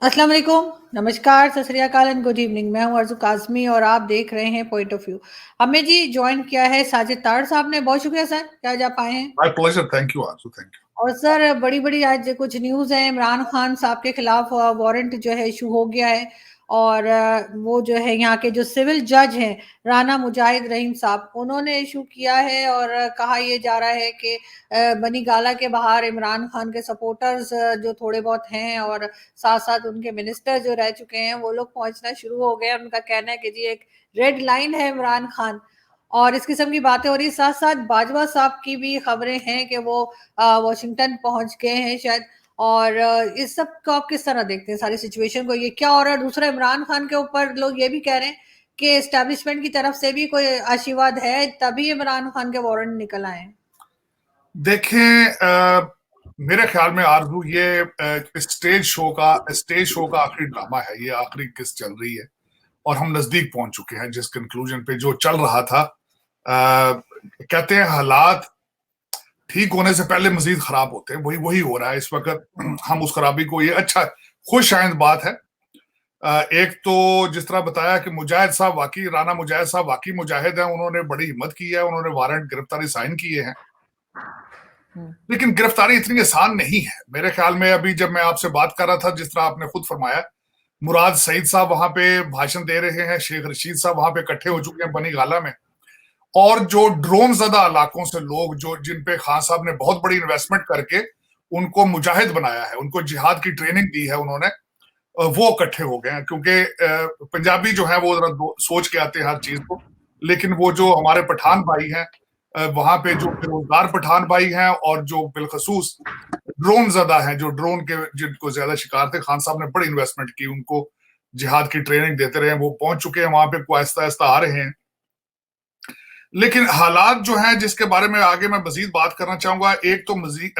अस्सलाम वालेकुम, नमस्कार, सत श्री अकाल एंड गुड इवनिंग। मैं हूं अर्ज़ू काज़मी और आप देख रहे हैं पॉइंट ऑफ व्यू। हमें जी जॉइन किया है साजिद तार साहब ने। बहुत शुक्रिया सर कि आज आप आए हैं। My pleasure. Thank you, Arzu. Thank you. और सर बड़ी-बड़ी आज कुछ न्यूज़ है। इमरान खान साहब के खिलाफ वारंट जो है इशू हो गया है और वो जो है यहाँ के जो सिविल जज हैं राना मुजाहिद रहीम साहब, उन्होंने इशू किया है और कहा ये जा रहा है कि बनी गाला के बाहर इमरान खान के सपोर्टर्स जो थोड़े बहुत हैं और साथ-साथ उनके मिनिस्टर जो रह चुके हैं, वो लोग पहुँचना शुरू हो गए हैं। उनका कहना है कि जी एक रेड लाइन है इमरान खान और इस किस्म की बातें हो रही हैं। साथ-साथ बाजवा साहब की भी खबरें हैं कि वो वॉशिंगटन पहुंच गए हैं शायद। और इस सब को आप किस तरह देखते हैं सारी सिचुएशन को? ये क्या हो रहा है? दूसरा इमरान खान के ऊपर लोग ये भी कह रहे हैं कि एस्टेब्लिशमेंट की तरफ से भी कोई आशीर्वाद है तभी इमरान खान के वारंट निकल आए हैं। देखें, मेरे ख्याल में आरजू ये स्टेज शो का आखिरी ड्रामा है। ये आखिरी किस्त चल रही है और हम नजदीक पहुंच चुके हैं जिस कंक्लूजन पे जो चल रहा था। कहते हैं हालात ठीक होने से पहले मजीद खराब होते हैं, वही हो रहा है इस वक्त। हम उस खराबी को, ये अच्छा खुश आइंद बात है। एक तो जिस तरह बताया कि मुजाहिद साहब वाकई, राना मुजाहिद साहब वाकई मुजाहिद हैं, उन्होंने बड़ी हिम्मत की है, उन्होंने वारंट गिरफ्तारी साइन किए हैं। लेकिन गिरफ्तारी इतनी आसान नहीं है मेरे ख्याल में। अभी जब मैं आपसे बात कर रहा था, जिस तरह आपने खुद फरमाया, मुराद सईद साहब वहां पे भाषण दे रहे हैं, शेख रशीद साहब वहां पे इकट्ठे हो चुके हैं बनी गाला में, और जो ड्रोन ज़दा इलाकों से लोग जो जिन पे खान साहब ने बहुत बड़ी इन्वेस्टमेंट करके उनको मुजाहिद बनाया है, उनको जिहाद की ट्रेनिंग दी है उन्होंने, वो इकट्ठे हो गए हैं। क्योंकि पंजाबी जो है वो जरा सोच के आते हैं हर चीज को, लेकिन वो जो हमारे पठान भाई हैं, वहां पे जो बेरोजगार पठान भाई हैं और जो बिलखसूस ड्रोन ज़दा हैं, जो ड्रोन के जिनको ज्यादा शिकार थे, खान साहब ने बड़ी इन्वेस्टमेंट की, उनको जिहाद की ट्रेनिंग देते रहे, वो पहुंच चुके हैं वहां पे, आहिस्ता आहिस्ता आ रहे हैं। लेकिन हालात जो हैं जिसके बारे में आगे मैं मजीद बात करना चाहूंगा, एक तो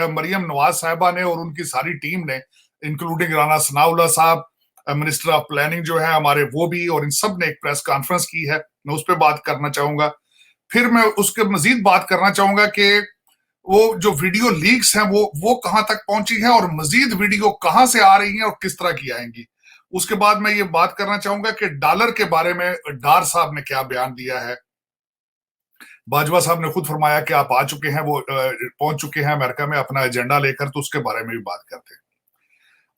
मरियम नवाज साहिबा ने और उनकी सारी टीम ने, इंक्लूडिंग राना सनाउल्लाह साहब, मिनिस्टर ऑफ प्लानिंग जो है हमारे, वो भी, और इन सब ने एक प्रेस कॉन्फ्रेंस की है, मैं उस पर बात करना चाहूंगा। फिर मैं उसके मजीद बात करना चाहूंगा कि वो जो वीडियो लीक्स हैं वो कहां तक पहुंची है और मजीद वीडियो कहां से आ रही हैं और किस तरह की आएंगी। उसके बाद मैं ये बात करना चाहूंगा कि डॉलर के बारे में डार साहब ने क्या बयान दिया है। बाजवा साहब ने खुद फरमाया कि आप आ चुके हैं, वो पहुंच चुके हैं अमेरिका में अपना एजेंडा लेकर, तो उसके बारे में भी बात करते हैं।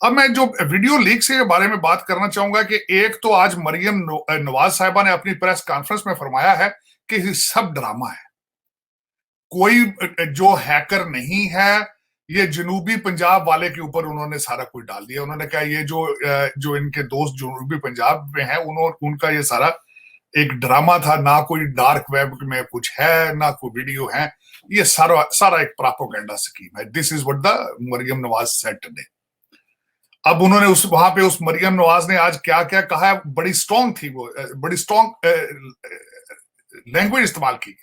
अब मैं जो वीडियो लीक से बारे में बात करना चाहूंगा कि एक तो आज मरियम नवाज साहिबा ने अपनी प्रेस कॉन्फ्रेंस में फरमाया है कि सब ड्रामा है, कोई जो हैकर नहीं है, ये जनूबी पंजाब वाले के ऊपर उन्होंने सारा कुछ डाल दिया। उन्होंने कहा ये जो इनके दोस्त जनूबी पंजाब में हैं, उनका ये सारा एक ड्रामा था, ना कोई डार्क वेब में कुछ है, ना कोई वीडियो है, ये सारा सारा एक प्रोपेगेंडा स्कीम है। This is what the Maryam Nawaz said today. अब उन्होंने वहां पे उस मरियम नवाज ने आज क्या क्या कहा है, बड़ी स्ट्रॉन्ग थी वो, बड़ी स्ट्रॉन्ग लैंग्वेज इस्तेमाल की।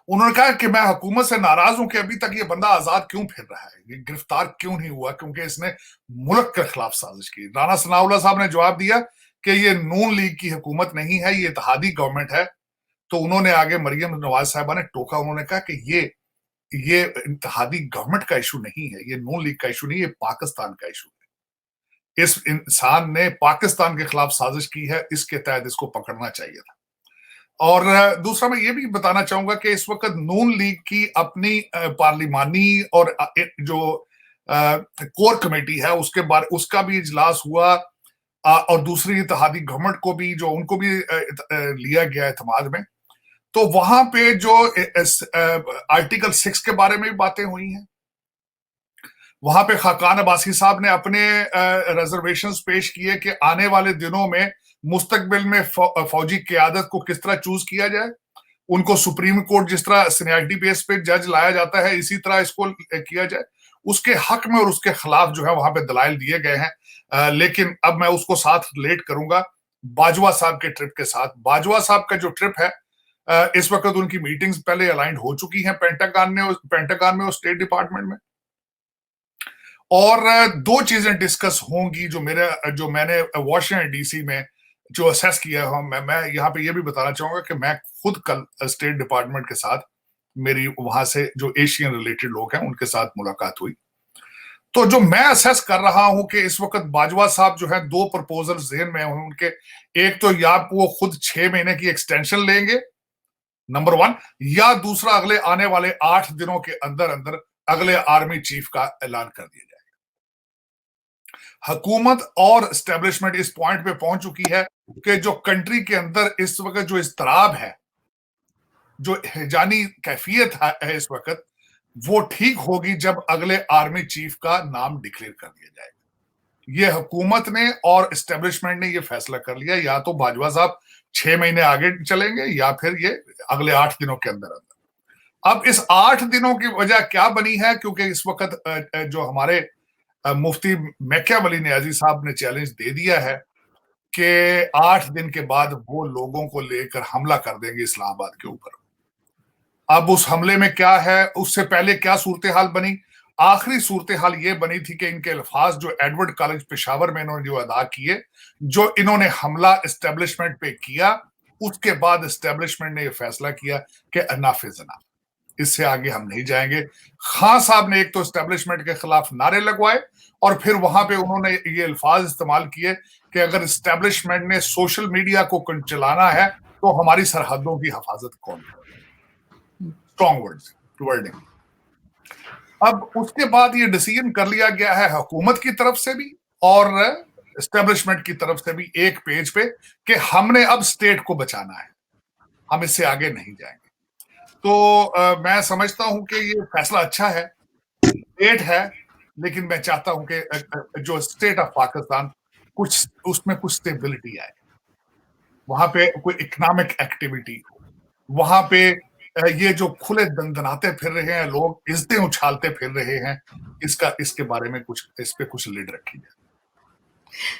उन्होंने कहा कि मैं हुकूमत से नाराज हूं कि अभी तक ये बंदा आजाद क्यों फिर रहा है, ये गिरफ्तार क्यों नहीं हुआ, क्योंकि इसने मुल्क के खिलाफ साजिश की। राना सनाउल्लाह साहब ने जवाब दिया कि ये नून लीग की हुकूमत नहीं है, ये इत्तेहादी गवर्नमेंट है। तो उन्होंने आगे मरियम नवाज साहबा ने टोका, उन्होंने कहा कि ये इत्तेहादी गवर्नमेंट का इशू नहीं है, ये नून लीग का इशू नहीं, ये पाकिस्तान का इशू है। इस इंसान ने पाकिस्तान के खिलाफ साजिश की है, इसके तहत इसको पकड़ना चाहिए था। और दूसरा मैं ये भी बताना चाहूंगा कि इस वक्त नून लीग की अपनी पार्लिमानी और जो कोर कमेटी है उसका भी इजलास हुआ, और दूसरी इत्तेहादी गवर्नमेंट को भी, जो उनको भी लिया गया एतमाद में। तो वहां पे जो आर्टिकल 6 के बारे में भी बातें हुई हैं, वहां पे खाकान अब्बासी साहब ने अपने रिजर्वेशंस पेश किए कि आने वाले दिनों में मुस्तकबिल में फौजी क़यादत को किस तरह चूज किया जाए। उनको सुप्रीम कोर्ट जिस तरह सीनियरिटी बेस पे जज लाया जाता है, इसी तरह इसको किया जाए। उसके हक में और उसके खिलाफ जो है वहां पे दलाइल दिए गए हैं। लेकिन अब मैं उसको साथ रिलेट करूंगा बाजवा साहब के ट्रिप के साथ। बाजवा साहब का जो ट्रिप है, इस वक्त उनकी मीटिंग्स पहले अलाइंड हो चुकी हैं पेंटागन में और स्टेट डिपार्टमेंट में, और दो चीजें डिस्कस होंगी जो मैंने वॉशिंगटन डीसी में जो असेस किया है। मैं यहाँ पे ये भी बताना चाहूंगा कि मैं खुद कल स्टेट डिपार्टमेंट के साथ, मेरी वहां से जो एशियन रिलेटेड लोग हैं उनके साथ मुलाकात हुई। तो जो मैं असेस कर रहा हूं कि इस वक्त बाजवा साहब जो है, दो प्रपोजल जेहन में हैं उनके। एक तो या वो खुद 6 महीने की एक्सटेंशन लेंगे, नंबर 1, या दूसरा अगले आने वाले 8 दिनों के अंदर अंदर अगले आर्मी चीफ का ऐलान कर दिया जाए। हुकूमत और एस्टेब्लिशमेंट इस पॉइंट पे पहुंच चुकी है कि जो कंट्री के अंदर इस वक्त जो इस्तराब है, जो हैजानी कैफियत है इस वक्त, वो ठीक होगी जब अगले आर्मी चीफ का नाम डिक्लेयर कर दिया जाएगा। ये हुकूमत ने और एस्टेब्लिशमेंट ने ये फैसला कर लिया, या तो बाजवा साहब 6 महीने आगे चलेंगे या फिर ये अगले 8 दिनों के अंदर अंदर। अब इस 8 दिनों की वजह क्या बनी है, क्योंकि इस वक्त जो हमारे मुफ्ती मैकियावली नियाजी साहब ने चैलेंज दे दिया है कि 8 दिन के बाद वो लोगों को लेकर हमला कर देंगे इस्लामाबाद के ऊपर। अब उस हमले में क्या है, उससे पहले क्या सूरत हाल बनी? आखिरी सूरत हाल ये बनी थी कि इनके अल्फाज जो एडवर्ड कॉलेज पेशावर में इन्होंने जो अदा किए, जो इन्होंने हमला एस्टेब्लिशमेंट पे किया, उसके बाद एस्टेब्लिशमेंट ने यह फैसला किया कि अनाफ इज अनाफ, इससे आगे हम नहीं जाएंगे। खान साहब ने एक तो एस्टेब्लिशमेंट के खिलाफ नारे लगवाए और फिर वहां पे उन्होंने ये अल्फाज इस्तेमाल किए कि अगर एस्टेब्लिशमेंट ने सोशल मीडिया को चलाना है तो हमारी सरहदों की हिफाजत कौन करेगा। Strong wording. अब उसके बाद ये डिसीजन कर लिया गया है हुकूमत की तरफ से भी और एस्टेब्लिशमेंट की तरफ से भी एक पेज पे कि हमने अब स्टेट को बचाना है, हम इससे आगे नहीं जाएंगे। तो मैं समझता हूं कि ये फैसला अच्छा है, स्टेट है, लेकिन मैं चाहता हूं कि जो स्टेट ऑफ पाकिस्तान कुछ उसमें कुछ स्टेबिलिटी आए, वहां पे कोई इकोनॉमिक एक्टिविटी हो, वहां पे ये जो खुले दंदनाते फिर रहे हैं लोग, इज्जतें उछालते फिर रहे हैं, इसके बारे में कुछ इस पे कुछ लीड रखी जाए।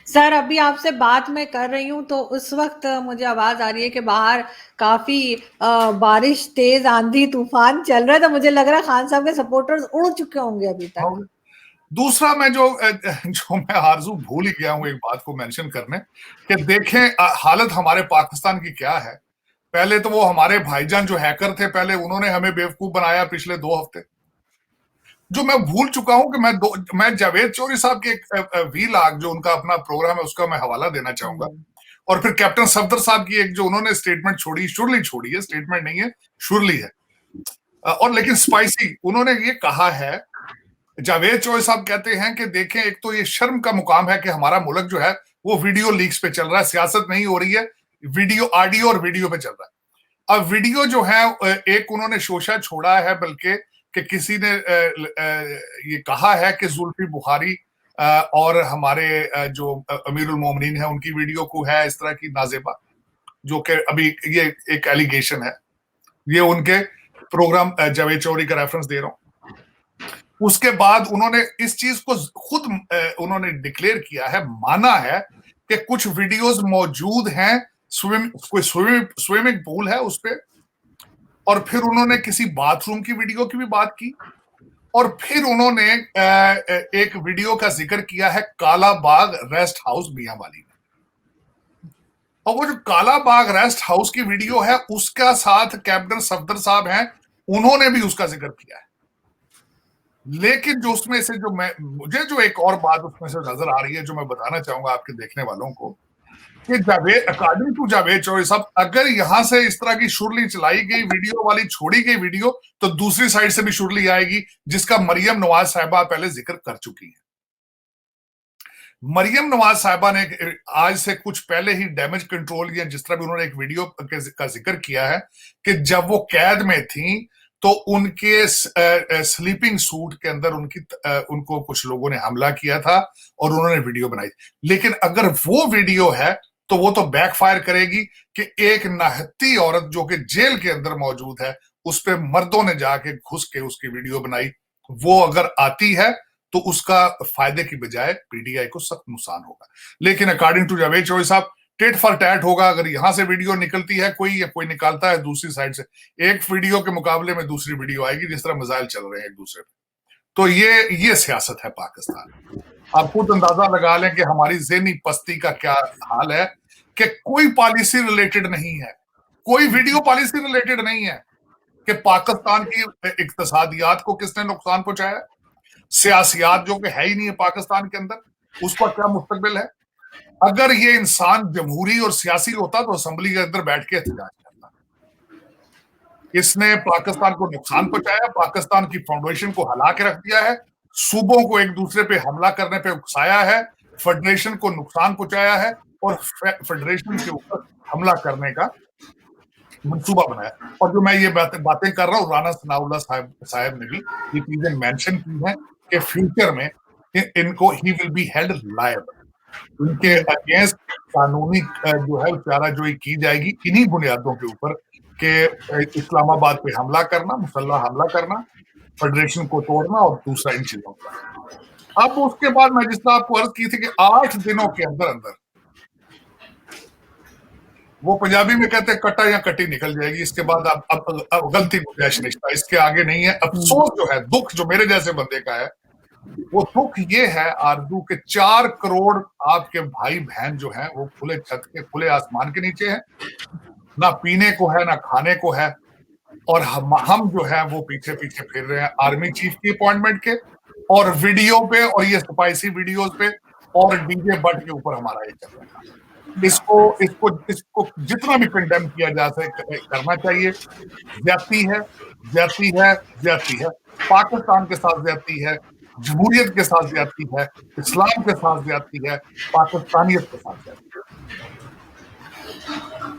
सर अभी आपसे बात मैं कर रही हूँ तो उस वक्त मुझे आवाज आ रही है कि बाहर काफी बारिश, तेज आंधी तूफान चल रहा है, तो मुझे लग रहा है खान साहब के सपोर्टर्स उड़ चुके होंगे अभी तक। दूसरा, मैं जो मैं आरजू भूल ही गया हूं एक बात को मेंशन करने, कि देखें हालत हमारे पाकिस्तान की क्या है। पहले तो वो हमारे भाईजान जो हैकर थे, पहले उन्होंने हमें बेवकूफ बनाया पिछले 2 हफ्ते। जो मैं भूल चुका हूं कि मैं जावेद चौधरी साहब के एक वीलॉग जो उनका अपना प्रोग्राम है उसका मैं हवाला देना चाहूंगा, और फिर कैप्टन सफदर साहब की एक जो उन्होंने स्टेटमेंट छोड़ी, शुरली छोड़ी है, स्टेटमेंट नहीं है, शुरली है, और लेकिन स्पाइसी। उन्होंने ये कहा है, जावेद चौधरी साहब कहते हैं कि देखें, एक तो ये शर्म का मुकाम है कि हमारा मुल्क जो है वो वीडियो लीक्स पे चल रहा है, सियासत नहीं हो रही है, वीडियो, ऑडियो और वीडियो पे चल रहा है। अब वीडियो जो है, एक उन्होंने शोशा छोड़ा है बल्कि कि किसी ने ये कहा है कि जुल्फी बुखारी और हमारे जो अमीरुल मोमिनीन है उनकी वीडियो को है इस तरह की नाजेबा, जो कि अभी ये एक एलिगेशन है, ये उनके प्रोग्राम जावेद चौधरी का रेफरेंस दे रहा हूं। उसके बाद उन्होंने इस चीज को खुद उन्होंने डिक्लेयर किया है, माना है कि कुछ वीडियोस मौजूद हैं, स्विमिंग पूल है उस पे, और फिर उन्होंने किसी बाथरूम की वीडियो की भी बात की, और फिर उन्होंने एक वीडियो का जिक्र किया है काला बाग रेस्ट हाउस मियांवाली में। और वो जो काला बाग रेस्ट हाउस की वीडियो है उसका साथ कैप्टन सफदर साहब हैं, उन्होंने भी उसका जिक्र किया है। लेकिन जो उसमें से मुझे जो एक और बात उसमें से नजर आ रही है, जो मैं बताना चाहूंगा आपके देखने वालों को, कि अकॉर्डिंग टू जावेद चौधरी साहब, अगर यहां से इस तरह की शुरली चलाई गई वीडियो वाली छोड़ी गई वीडियो, तो दूसरी साइड से भी शुरली आएगी, जिसका मरियम नवाज साहिबा पहले जिक्र कर चुकी है। मरियम नवाज साहिबा ने आज से कुछ पहले ही डैमेज कंट्रोल, या जिस तरह भी उन्होंने एक वीडियो का जिक्र किया है कि जब वो कैद में थी तो उनके स्लीपिंग सूट के अंदर उनको कुछ लोगों ने हमला किया था और उन्होंने वीडियो बनाई। लेकिन अगर वो वीडियो है तो वो तो बैकफायर करेगी कि एक नाहत्ती औरत जो कि जेल के अंदर मौजूद है, उस पर मर्दों ने जाके घुस के उसकी वीडियो बनाई। वो अगर आती है तो उसका फायदे की बजाय पीटीआई को सख्त नुकसान होगा। लेकिन अकॉर्डिंग टू जावेद चौधरी साहब, टेट फॉर टैट होगा। अगर यहां से वीडियो निकलती है कोई, या कोई निकालता है दूसरी साइड से, एक वीडियो के मुकाबले में दूसरी वीडियो आएगी, जिस तरह मिसाइल चल रहे हैं एक दूसरे पे। तो ये सियासत है पाकिस्तान। आप खुद अंदाजा लगा लें कि हमारी ज़हनी पस्ती का क्या हाल है, कि कोई पॉलिसी रिलेटेड नहीं है, कोई वीडियो पॉलिसी रिलेटेड नहीं है कि पाकिस्तान की इक्तिसादियात को किसने नुकसान पहुंचाया, सियासियात जो कि है ही नहीं है पाकिस्तान के अंदर, उसका क्या मुस्तकबिल है। अगर ये इंसान जमहूरी और सियासी होता तो असेंबली के अंदर बैठ के एहतजाज करता। इसने पाकिस्तान को नुकसान पहुंचाया, पाकिस्तान की फाउंडेशन को हिला के रख दिया है, सूबों को एक दूसरे पे हमला करने पे उकसाया है, फेडरेशन को नुकसान पहुंचाया है और फेडरेशन के ऊपर हमला करने का मंसूबा बनाया। और जो मैं ये बातें कर रहा हूँ, राना सनाउल्लाह साहब ने भी ये चीजें मेंशन की हैं कि फ्यूचर में इनको he will be held liable, उनके अगेंस्ट कानूनी जो है चाराजोई की जाएगी इन्हीं बुनियादों के ऊपर कि इस्लामाबाद पे हमला करना, मुसल्लह हमला करना, फेडरेशन को तोड़ना और दूसरा इन चीजों का। अब उसके बाद मैं जिस तरह आपको अर्ज की थी कि 8 दिनों के अंदर अंदर वो पंजाबी में कहते हैं कटा या कटी निकल जाएगी, इसके बाद अब गलती गुंजाइश नहीं, इसके आगे नहीं है। अफसोस जो है, दुख जो मेरे जैसे बंदे का है, वो दुख ये है आरजू के 4 करोड़ आपके भाई बहन जो हैं वो खुले छत के, खुले आसमान के नीचे हैं, ना पीने को है ना खाने को है, और हम जो है वो पीछे पीछे फिर रहे हैं आर्मी चीफ की अपॉइंटमेंट के और वीडियो पे, और ये स्पाइसी वीडियोस पे और डीजे बट के ऊपर हमारा ये चल रहा है। इसको जितना भी कंडेम किया जा सके करना चाहिए। ज्यादती है, ज्यादती है, ज्यादती है, पाकिस्तान के साथ ज्यादती है, जमहूरियत के साथ ज्यादती है, इस्लाम के साथ ज्यादती है, पाकिस्तानियत के साथ ज्यादती है।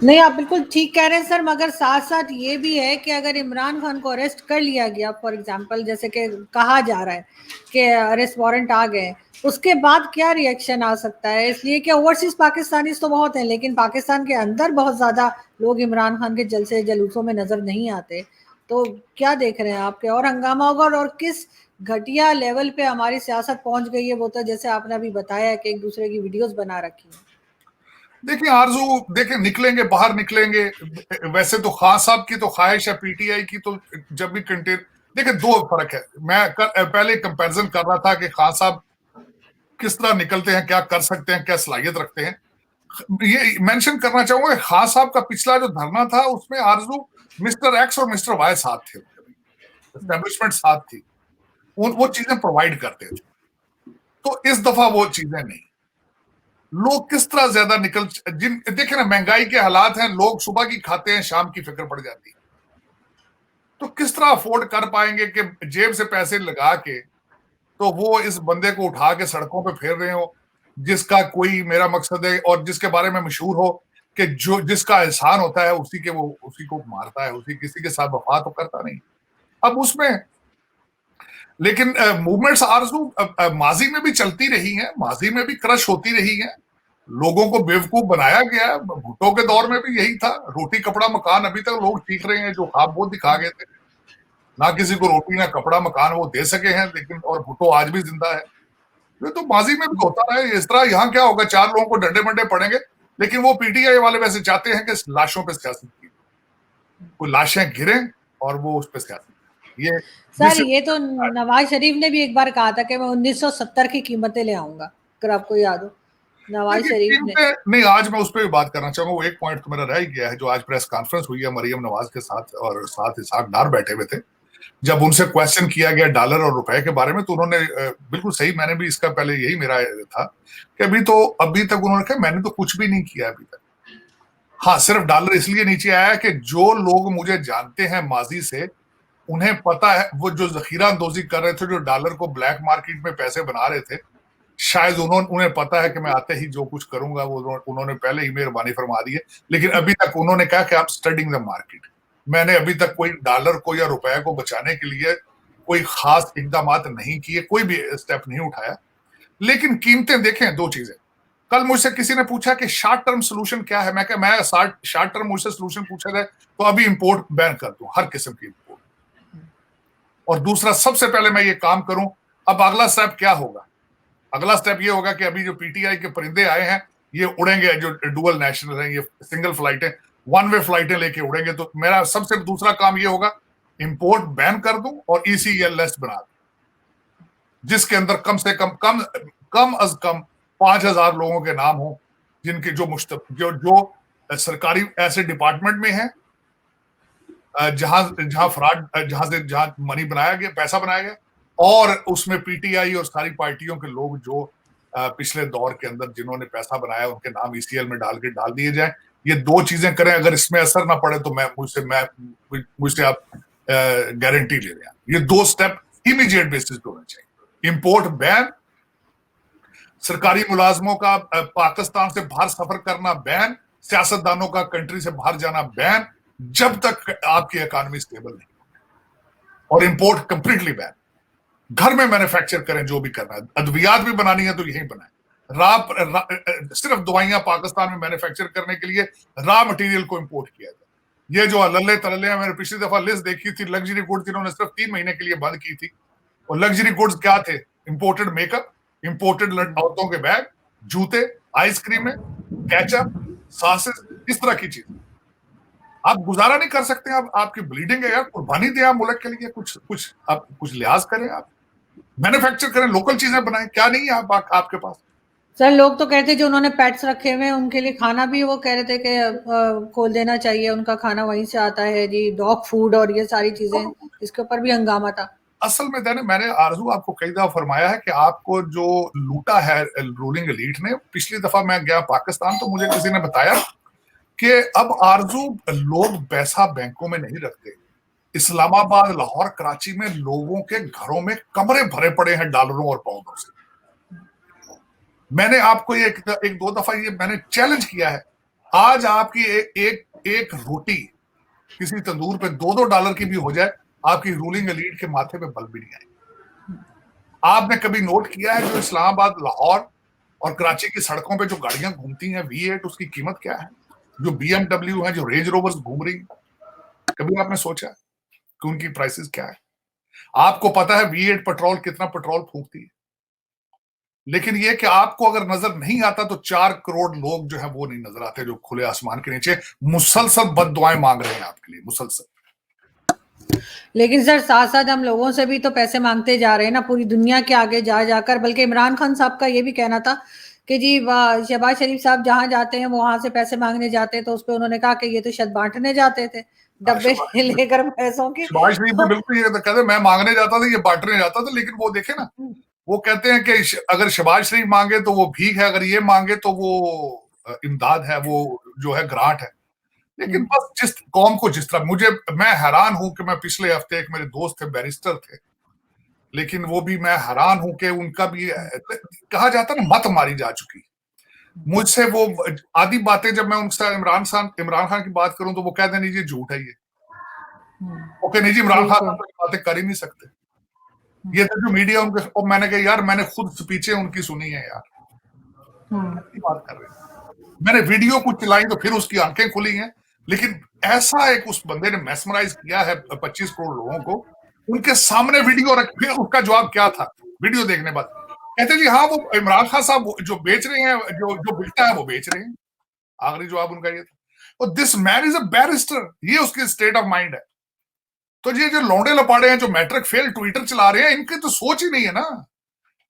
नहीं, आप बिल्कुल ठीक कह रहे हैं सर, मगर साथ साथ ये भी है कि अगर इमरान खान को अरेस्ट कर लिया गया, फॉर एग्जांपल जैसे कि कहा जा रहा है कि अरेस्ट वारंट आ गए, उसके बाद क्या रिएक्शन आ सकता है? इसलिए कि ओवरसीज पाकिस्तानी तो बहुत हैं, लेकिन पाकिस्तान के अंदर बहुत ज्यादा लोग इमरान खान के जलसे जुलूसों में नजर नहीं आते। तो क्या देख रहे हैं आपके, और हंगामा होगा, और किस घटिया लेवल पे हमारी सियासत पहुंच गई है। वो तो जैसे आपने अभी बताया कि एक दूसरे की वीडियोस बना रखी है। देखिए आरजू, देखिए निकलेंगे, बाहर निकलेंगे। वैसे तो खान साहब की तो ख्वाहिश है, पीटीआई की तो जब भी देखिए दो फर्क है। मैं पहले कंपैरिजन कर रहा था कि खान साहब किस तरह निकलते हैं, क्या कर सकते हैं, क्या सलाहियत रखते हैं। ये मेंशन करना चाहूंगा, खान साहब का पिछला जो धरना था उसमें आरजू मिस्टर एक्स और मिस्टर वाई साथ थे, एस्टेब्लिशमेंट साथ थी, वो चीजें प्रोवाइड करते थे। तो इस दफा वो चीजें नहीं। लोग किस तरह ज्यादा देखे ना, महंगाई के हालात हैं, लोग सुबह की खाते हैं, शाम की फिक्र पड़ जाती है। तो किस तरह अफोर्ड कर पाएंगे कि जेब से पैसे लगा के तो वो इस बंदे को उठा के सड़कों पे फेर रहे हो, जिसका कोई, मेरा मकसद है, और जिसके बारे में मशहूर हो कि जो जिसका एहसान होता है उसी को मारता है, किसी के साथ वफा तो करता नहीं। अब उसमें लेकिन मूवमेंट्स आरजू माजी में भी चलती रही हैं, माजी में भी क्रश होती रही हैं, लोगों को बेवकूफ बनाया गया। भुट्टो के दौर में भी यही था, रोटी कपड़ा मकान अभी तक लोग सीख रहे हैं, जो ख्वाब वो दिखा गए थे। ना किसी को रोटी ना कपड़ा मकान वो दे सके हैं, लेकिन और भुट्टो आज भी जिंदा है। ये तो माजी में भी होता रहा है इस तरह। यहाँ क्या होगा, 4 लोगों को डंडे मंडे पड़ेंगे, लेकिन वो पीटीआई वाले वैसे चाहते हैं कि लाशों पर सियासत की, कोई लाशें गिरे और वो उस पर सियासत। ये सर, ये तो नवाज शरीफ ने भी एक बार कहा था कि मैं 1970 की कीमतें ले आऊंगा, अगर आपको याद हो, नवाज शरीफ ने। नहीं, आज मैं उस पर भी बात करना चाहूंगा। वो एक पॉइंट तो मेरा रह गया है, जो आज प्रेस कॉन्फ्रेंस हुई है मरियम नवाज के साथ, और साथ इसाक डार बैठे हुए थे। जब उनसे क्वेश्चन किया गया डॉलर और रुपए के बारे में, तो उन्होंने बिल्कुल सही, मैंने भी इसका पहले यही मेरा था कि अभी तक उन्होंने कहा मैंने तो कुछ भी नहीं किया अभी तक। हाँ, सिर्फ डॉलर इसलिए नीचे आया कि जो लोग मुझे जानते हैं माजी से, उन्हें पता है वो जो जखीरा अंदोजी कर रहे थे, जो डॉलर को ब्लैक मार्केट में पैसे बना रहे थे, शायद उन्हें पता है कि मैं आते ही जो कुछ करूंगा वो उन्होंने पहले ही मेहरबानी फरमा दी है। लेकिन अभी तक उन्होंने कहा कि आप स्टडिंग द मार्केट। मैंने अभी तक कोई डॉलर को या रुपए को बचाने के लिए कोई खास इकदाम नहीं किए, कोई भी स्टेप नहीं उठाया। लेकिन कीमतें देखें, दो चीजें। कल मुझसे किसी ने पूछा कि शॉर्ट टर्म सोल्यूशन क्या है। मैं शॉर्ट टर्म मुझसे सोल्यूशन पूछा जाए तो अभी इंपोर्ट बैन कर दूं, हर किस्म की इंपोर्ट, और दूसरा सबसे पहले मैं ये काम करूं। अब अगला स्टेप क्या होगा? अगला स्टेप ये होगा कि अभी जो पीटीआई के परिंदे आए हैं ये उड़ेंगे, जो डुअल नेशनल हैं, ये सिंगल फ्लाइटें, वन वे फ्लाइटें लेके उड़ेंगे। तो मेरा सबसे दूसरा काम ये होगा, इंपोर्ट बैन कर दूं और ECL लिस्ट बना दूं, जिसके अंदर कम से कम अज कम 5,000 लोगों के नाम हो, जिनके जो सरकारी ऐसे डिपार्टमेंट में है जहां मनी बनाया गया, पैसा बनाया गया, और उसमें पीटीआई और सारी पार्टियों के लोग जो पिछले दौर के अंदर जिन्होंने पैसा बनाया उनके नाम ईसीएल में डाल दिए जाए। ये दो चीजें करें, अगर इसमें असर ना पड़े तो मुझसे आप गारंटी ले लें। ये दो स्टेप इमीडिएट बेसिस पे होने चाहिए। इंपोर्ट बैन, सरकारी मुलाजमों का पाकिस्तान से बाहर सफर करना बैन, सियासतदानों का कंट्री से बाहर जाना बैन, जब तक आपकी इकोनॉमी स्टेबल नहीं, और इंपोर्ट कंप्लीटली बैन। घर में मैन्युफैक्चर करें जो भी करना है, अद्वियात भी बनानी है तो यहीं बनाए। सिर्फ दवाइयां पाकिस्तान में मैन्युफैक्चर करने के लिए रॉ मटेरियल को इंपोर्ट किया जाए। ये जो लल्ले तलले मैंने पिछली दफा लिस्ट देखी थी, लग्जरी गुड्स इन्होंने सिर्फ 3 महीने के लिए बंद की थी। और लग्जरी गुड्स क्या थे? इंपोर्टेड मेकअप, इंपोर्टेड औरतों के बैग, जूते, आइसक्रीमें, केचप, सॉसेस, इस तरह की चीज। आप गुजारा नहीं कर सकते, आपकी ब्लीडिंग है यार, कुर्बानी दें आप मुल्क के लिए, आप कुछ लिहाज करें, आप मैन्युफैक्चर करें, लोकल चीजें बनाएं। क्या नहीं है आपके पास? सर लोग तो कहते जो उन्होंने पेट्स रखे हुए हैं उनके लिए खाना भी वो कह रहे थे कि खोल देना चाहिए, उनका खाना वहीं से आता है जी, डॉग फूड और ये सारी चीजें, इसके ऊपर भी हंगामा था। असल में मैंने आरजू आपको कई दफा फरमाया है कि आपको जो लूटा है रूलिंग एलीट ने। पिछली दफा मैं गया पाकिस्तान तो मुझे किसी ने बताया कि अब आरजू लोग पैसा बैंकों में नहीं रखते। इस्लामाबाद, लाहौर, कराची में लोगों के घरों में कमरे भरे पड़े हैं डॉलरों और पाउंडों से। मैंने आपको एक दो दफा ये मैंने चैलेंज किया है, आज आपकी एक रोटी किसी तंदूर पे $2 की भी हो जाए, आपकी रूलिंग एलीट के माथे पे बल भी नहीं आएगी। आपने कभी नोट किया है जो इस्लामाबाद, लाहौर और कराची की सड़कों पे जो गाड़ियां घूमती हैं V8, उसकी कीमत क्या है? जो BMW है, जो रेंज रोवर्स घूम रही है, कभी आपने सोचा कि उनकी प्राइसेस क्या है? आपको पता है V8 पेट्रोल कितना पेट्रोल फूंकती है, लेकिन ये कि आपको अगर नजर नहीं आता तो 4 करोड़ लोग जो है वो नहीं नजर आते, जो खुले आसमान के नीचे मुसलसल बद्दुआएं मांग रहे हैं आपके लिए, मुसलसल। लेकिन सर साथ साथ हम लोगों से भी तो पैसे मांगते जा रहे हैं ना, पूरी दुनिया के आगे जा जाकर। बल्कि इमरान खान साहब का ये भी कहना था कि जी शहबाज शरीफ साहब जहां जाते हैं वो वहां से पैसे मांगने जाते हैं, तो उस पर उन्होंने कहा कि ये तो शायद बांटने जाते थे डब्बे लेकर पैसों के। शहबाज शरीफ भी बिल्कुल ये कहते मैं मांगने जाता था, ये बांटने जाता था। लेकिन वो देखे ना, वो कहते हैं कि अगर शहबाज शरीफ मांगे तो वो भीख है, अगर ये मांगे तो वो इमदाद है, वो जो है ग्रांट है। लेकिन बस जिस कौम को जिस तरह मैं हैरान हूं कि मैं पिछले हफ्ते एक मेरे दोस्त थे, बैरिस्टर थे, लेकिन वो भी मैं हैरान हूं कि उनका भी कहा जाता ना मत मारी जा चुकी। मुझसे वो आधी बातें जब मैं उनसे इमरान खान की बात करूं तो वो कह दें जी झूठ है ये। ओके नहीं जी, इमरान खान तो बातें कर ही नहीं सकते। ये तो जो मीडिया उनके, मैंने कहा यार मैंने खुद स्पीचें उनकी सुनी है यार, बात कर रहे हैं। मैंने वीडियो कुछ चलाई तो फिर उसकी आंखें खुली हैं। लेकिन ऐसा एक उस बंदे ने मैस्मराइज किया है 25 करोड़ लोगों को, उनके सामने वीडियो रख, फिर उसका जवाब क्या था वीडियो देखने बाद? कहते जी हाँ वो इमरान खान साहब जो बेच रहे हैं, जो बिकता है वो बेच रहे हैं। आखिरी जवाब उनका ये था। और this man is a barrister, ये उसकी स्टेट ऑफ माइंड है। तो ये जो लौंडे लपाड़े हैं जो मैट्रिक फेल ट्विटर चला रहे हैं, इनकी तो सोच ही नहीं है ना।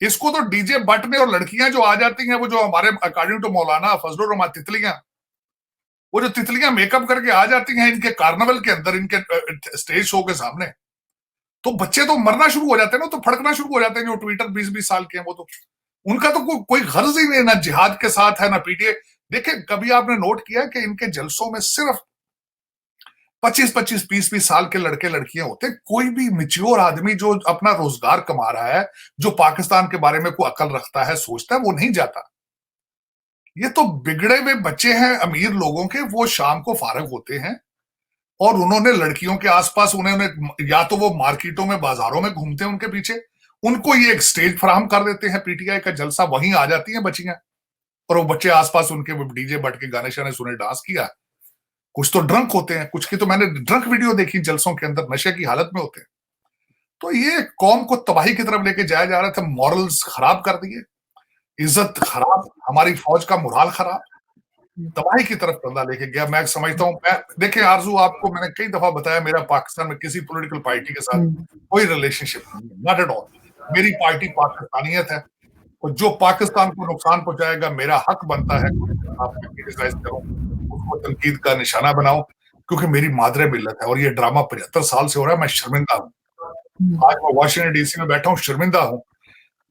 इसको तो डीजे बट ने और लड़कियां जो आ जाती हैं, वो जो हमारे अकॉर्डिंग टू मौलाना फजलुर रहमान तितलियां, वो जो तितलियां मेकअप करके आ जाती हैं इनके कार्निवल के अंदर, इनके स्टेज शो के सामने, तो बच्चे तो मरना शुरू हो जाते हैं ना, तो फड़कना शुरू हो जाते हैं जो ट्विटर 20-20 साल के हैं। वो तो उनका तो कोई गर्ज ही नहीं है, ना जिहाद के साथ है ना पीटीए। देखिए कभी आपने नोट किया कि इनके जलसों में सिर्फ 25-25, 20-20 साल के लड़के लड़कियां होते हैं। कोई भी मैच्योर आदमी जो अपना रोजगार कमा रहा है, जो पाकिस्तान के बारे में कोई अकल रखता है, सोचता है, वो नहीं जाता। ये तो बिगड़े हुए बच्चे हैं अमीर लोगों के, वो शाम को फारग होते हैं और उन्होंने लड़कियों के आसपास उन्होंने या तो वो मार्केटों में बाजारों में घूमते हैं उनके पीछे, उनको ये एक स्टेज फराहम कर देते हैं, पीटीआई का जलसा, वहीं आ जाती हैं बच्चियां और वो बच्चे आसपास उनके डीजे बट के गाने शाने सुने, डांस किया। कुछ तो ड्रंक होते हैं, कुछ की तो मैंने ड्रंक वीडियो देखी जलसों के अंदर, नशे की हालत में होते हैं। तो ये कौम को तबाही की तरफ लेके जाया जा रहा था। मॉरल्स खराब कर दिए, इज्जत खराब, हमारी फौज का मुराल खराब, तबाही की तरफ बंदा लेके गया। मैं समझता हूँ, देखिए आरजू, आपको मैंने कई दफा बताया, मेरा पाकिस्तान में किसी पॉलिटिकल पार्टी के साथ कोई रिलेशनशिप नहीं है, नॉट एट ऑल। मेरी पार्टी पाकिस्तानियत है और जो पाकिस्तान को नुकसान पहुंचाएगा, मेरा हक बनता है आप क्रिटिसाइज करूं, उसको तनकीद का निशाना बनाऊं, क्योंकि मेरी मादरे मिल्लत है और ये ड्रामा 75 साल से हो रहा है। मैं शर्मिंदा हूं। आज मैं वाशिंगटन डीसी में बैठा हूँ, शर्मिंदा हूँ।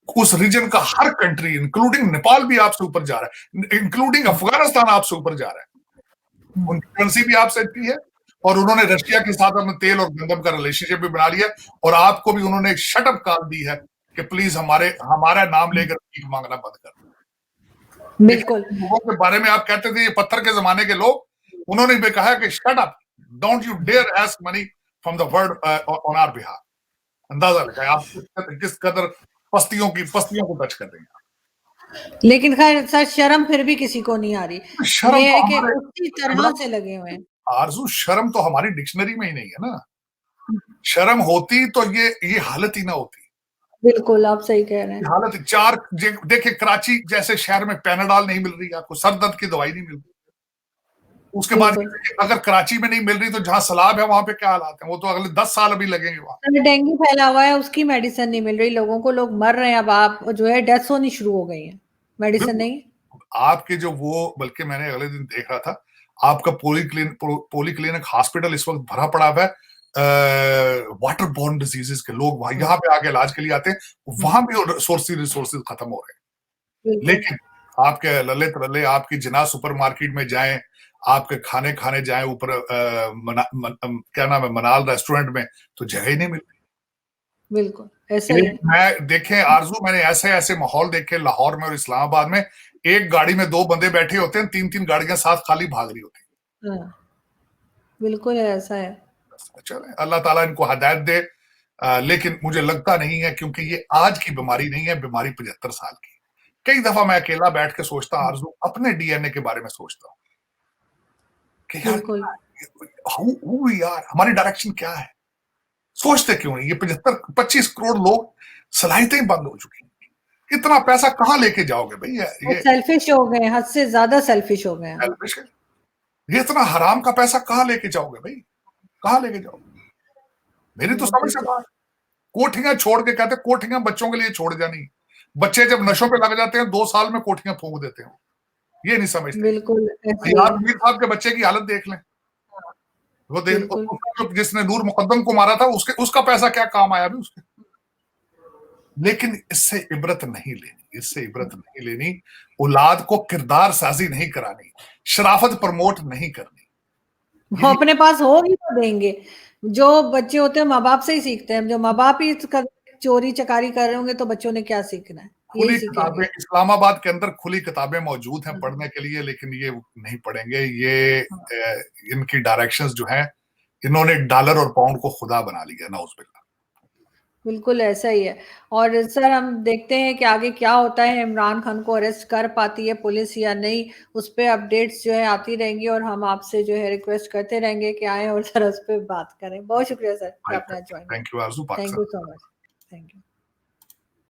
उस रीजन का हर कंट्री इंक्लूडिंग नेपाल भी आपसे ऊपर जा रहा है, इंक्लूडिंग अफगानिस्तान आपसे ऊपर जा रहा है। उनकी करेंसी भी आपसे अच्छी है और उन्होंने रशिया के साथ अपने तेल और गंदम का रिलेशनशिप भी बना लिया और आपको भी उन्होंने एक शटअप कॉल दी है कि प्लीज हमारा नाम लेकर भीख मांगना बंद कर। बिल्कुल। लोगों के बारे में आप कहते थे ये पत्थर के जमाने के लोग, उन्होंने भी कहा कि shut up, don't you dare ask money from the world on our behalf. अंदाजा लगाए आप किस कदर पस्तियों को टच कर रहे हैं। लेकिन खैर सर, शर्म फिर भी किसी को नहीं आ रही। शर्म ये तो है कि हमारे उसी तरह से लगे हुए हैं। आरजू, शर्म तो हमारी डिक्शनरी में ही नहीं है ना। शर्म होती तो ये हालत ही ना होती। बिल्कुल, आप सही कह रहे हैं। हालत देखिए, कराची जैसे शहर में पैनाडॉल नहीं मिल रही, आपको सर दर्द की दवाई नहीं मिल रही। उसके बाद अगर कराची में नहीं मिल रही तो जहां सैलाब है वहां पे क्या हालात है, वो तो अगले 10 साल अभी लगेंगे वहां। डेंगू फैला हुआ है, उसकी मेडिसिन नहीं मिल रही लोगों को, लोग मर रहे हैं। अब आप जो है डेथ्स होनी शुरू हो गई है, मेडिसिन नहीं। आपके जो वो, बल्कि मैंने अगले दिन देख रहा था, आपका पोलीक्लिनिक हॉस्पिटल इस वक्त भरा पड़ा है वाटर बोर्न डिजीजेस के। लोग यहाँ पे आके इलाज के लिए आते हैं, वहां भी रिसोर्सेज खत्म हो रहे हैं। लेकिन आपके लले तले आपकी जिना सुपरमार्केट में जाएं, आपके खाने जाएं ऊपर क्या नाम है, मनाल रेस्टोरेंट में, तो जगह ही नहीं मिलती। बिल्कुल ऐसा ही है। मैं देखे आरजू, मैंने ऐसे माहौल देखे लाहौर में और इस्लामाबाद में, एक गाड़ी में 2 बंदे बैठे होते हैं, 3 गाड़ियां साथ खाली भाग रही होती हैं। बिल्कुल ऐसा है। चले, अल्लाह ताला इनको हिदायत दे। लेकिन मुझे लगता नहीं है, क्योंकि ये आज की बीमारी नहीं है, बीमारी 75 साल की। कई दफा मैं अकेला बैठ के सोचता हूं आरजू, अपने डीएनए के बारे में सोचता हूं कि यार हमारी डायरेक्शन क्या है, सोचते क्यों नहीं। ये 25 करोड़ लोग, सलाहियतें बंद हो चुकी हैं, इतना पैसा कहां लेके जाओगे भाई? ये सेल्फिश हो गए, हद से ज्यादा सेल्फिश हो गए हैं। ये इतना हराम का पैसा कहां लेके जाओगे भाई, कहां लेके जाओगे? मेरी तो समझ से बाहर। कोठियां छोड़ के कहते, कोठियां बच्चों के लिए छोड़ जानी, बच्चे जब नशों पे लग जाते हैं 2 साल में कोठियां फूंक देते हैं, ये नहीं समझते। बिल्कुल यार मीर साहब के बच्चे की हालत देख लें, वो जिसने नूर मुकद्दम को मारा था, उसका पैसा क्या काम आया अभी उसके। लेकिन इससे इबरत नहीं लेनी, औलाद को किरदार साजी नहीं करानी, शराफत प्रमोट नहीं करनी। वो अपने पास होगी तो देंगे। जो बच्चे होते हैं माँ बाप से ही सीखते हैं। जो माँ बाप ही चोरी चकारी कर रहे होंगे तो बच्चों ने क्या सीखना है? खुली किताबें इस्लामाबाद के अंदर खुली किताबें मौजूद हैं पढ़ने के लिए, लेकिन ये नहीं पढ़ेंगे। ये इनकी डायरेक्शंस जो हैं, इन्होंने डॉलर और पाउंड को खुदा बना लिया ना, उस बिल्कुल ऐसा ही है। और सर हम देखते हैं कि आगे क्या होता है, इमरान खान को अरेस्ट कर पाती है पुलिस या नहीं, उस पर अपडेट्स जो है आती रहेंगी और हम आपसे जो है रिक्वेस्ट करते रहेंगे कि आए और सर उस पर बात करें। बहुत शुक्रिया सर कि आपने ज्वाइन किया। Thank you Aarzoo. Thank you so much. Thank you.